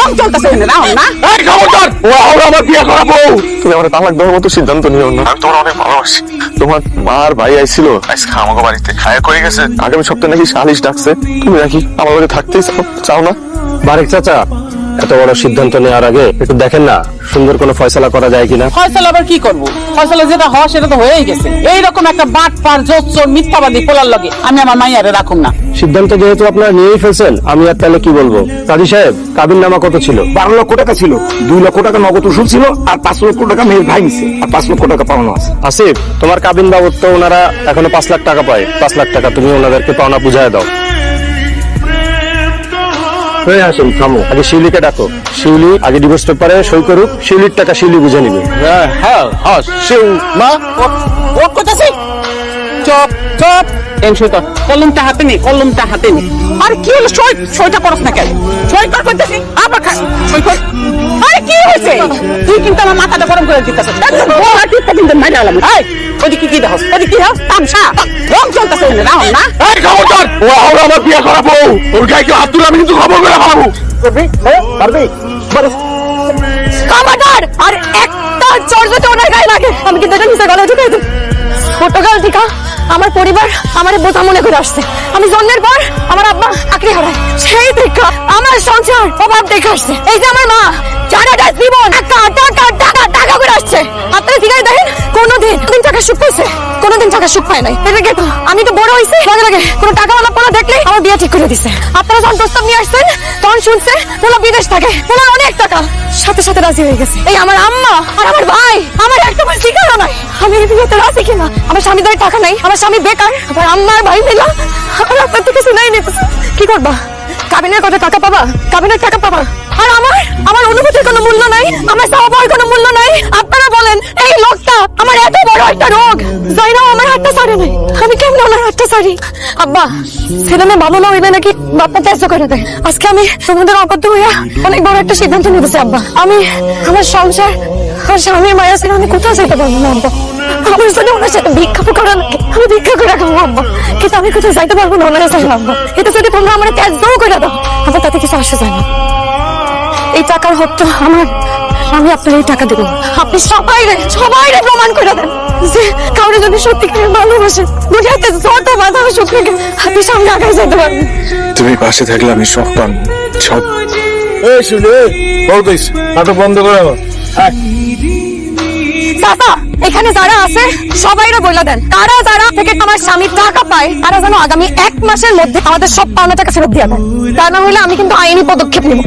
রং চলতেছে না না। এই খবরদার, ও আমার বিয়ে করাবো। তুমি আমার তালাক দেওয়ার মতো সিদ্ধান্ত নিও না। আমি তোমার অনেক ভালোবাসি। তোমার মা আর ভাই আইছিল আজকে আমাকে বাড়িতে খায়া করে গেছে। আগামী সপ্তাহে নাকি সালিশ ডাকছে। তুমি নাকি আমার লগে থাকতেই চাও না? বারেক চাচা, এত বড় সিদ্ধান্ত নেওয়ার আগে একটু দেখেন না সুন্দর কোনো ফয়সালা করা যায় কিনা। ফয়সালা আবার কি করবো? ফয়সালা যেটা হওয়া সেটা তো হয়েই গেছে। এইরকম একটা বাট পার জোচ্চোর মিথ্যাবাদী পোলার লগে আমি আমার মাইয়ারে রাখুম না। সিদ্ধান্ত যেহেতু আপনারা নিয়েই ফেলছেন, আমি আর তাহলে কি বলবো। কাজী সাহেব, কাবিন নামা কত ছিল? 12 লক্ষ টাকা ছিল, 2 লক্ষ টাকা নগদ উসুল ছিল, আর 5 লক্ষ টাকা মেয়ের ভাই নিছে, আর 5 লক্ষ টাকা পাওনা আছে। আসিফ, তোমার কাবিন বাবদ তো ওনারা এখনো 5 লাখ টাকা পায়। 5 লাখ টাকা তুমি ওনাদেরকে পাওনা বুঝায় দাও। হয়ে আসুন, থামো। আগে শিউলিকে ডাকো। শিউলি আগে ডিভোর্স পেপারে সই করুক। শিউলির টাকা শিউলি বুঝে নিবে। শিউ মা, ও কোথাছে? চপ চপ সই কর। কলমটা হাতে নে, কলমটা হাতে নে। আর কি হলো? সইটা করস না কেন? সই কর করতেছি, আবার খা। সই কর। আরে কি হয়েছে? তুই কিন্তু আমার মাথাটা গরম করে দিতেছিস। বড় টিপটা কিন্তু মাইরা আলাম। এই ওদিকে কি দেখছ? ওদিকে কি দেখছ? তামসা রং চলতেছে না না। এই খবরদার, ও আমার বিয়ে করাবো। ওর গায়ে কেউ হাত তুলে আমি কিন্তু খবর করে পাবো। পারবি? কামাটার আর একটা চড় যদি ওনার গায়ে লাগে, আমি কিন্তু এটা নিচে গলায় ঢুকাই দেব। ছোটকাল থেকে আমার পরিবার আমার বোঝা মনে করে আসছে। আমি জন্মের পর আমার আব্বা চাকরি হারায়, সেই থেকে আমার সংসার অভাব দেখে আসছে। এই যে আমার মা সারাটা জীবন টাকা টাকা টাকা টাকা করে আসছে। আপনারা দিকে দেখেন, কোনোদিন টাকা সুখ পাইছে? কোনোদিন টাকা সুখ পায় নাই। এদিকে তো আমি তো বড় হয়েছি, লাগে লাগে কোনো টাকাওয়ালা পোলা দেখলে আমার বিয়ে ঠিক করে দিছে। আপনারা যখন প্রস্তাব নিয়ে আসছেন তখন শুনছে পোলা বিদেশ থাকে, পোলার অনেক টাকা, সাথে সাথে রাজি হয়ে গেছে। এই আমার আম্মা আর আমার ভাই আমার একটা বার ঠিকানা নাই, আমি এই বিয়েতে রাজি কিনা। আমার স্বামী ধরে টাকা নাই, আমার স্বামী বেকার, আমার আম্মা আর ভাই মিলা আমার আপনার থেকে শুনাই নিতেছে। কি করবা? কাবিনের কত টাকা পাবা? কাবিনের টাকা পাবা। আর আমার অনুভূতির কোনো মূল্য নাই, আমার স্বভাবের কোনো মূল্য নাই। আপনারা বলেন, এই লোকটা আমার এত বড় একটা রোগ, যাইরাও আমার হাতটা ছাড়ে নাই, আমি কেমন ওনার হাতটা ছাড়ি? আব্বা, ছেলে মেয়ে ভালো না হইলে নাকি বাপ্পা ত্যায্য করে দেয়। আজকে আমি তোমাদের অবাধ্য হইয়া অনেক বড় একটা সিদ্ধান্ত নিতেছি আব্বা। আমি আমার সংসার আর স্বামীর মায়া ছেড়ে আমি কোথাও যেতে পারবো না আব্বা। আমার জন্য ওনার সাথে ভিক্ষা করা লাগে, আমি ভিক্ষা করে খাবো আব্বা, কিন্তু আমি কোথাও যাইতে পারবো না ওনার সাথে আব্বা। এটা যদি তোমরা আমার ত্যায্যও করে দাও, আবার তাতে কিছু আসে যায় না। এই টাকার হকটা আমার, আমি আপনার এই টাকা দেবো। আপনি সবাই প্রমাণ করে দেন যে কাউরে যদি সত্যিকারের ভালোবাসেন, দুনিয়াতে যত বাধা আসুক না কেন, আপনি সামনে আগায় যেতে পারবেন। তুমি পাশে থাকলে আমি সব পারবো। সব। এই শিউলি, বলতেছ নাটক বন্ধ করে দাও। চাচা, এখানে যারা আছে সবাইরা বলে দেন, তারা যারা থেকে আমার স্বামী টাকা পায় তারা যেন আগামী 1 মাসের মধ্যে আমাদের সব পাওনা টাকা ফেরত দিয়ে দেয়। তা না হলে আমি কিন্তু আইনি পদক্ষেপ নিব।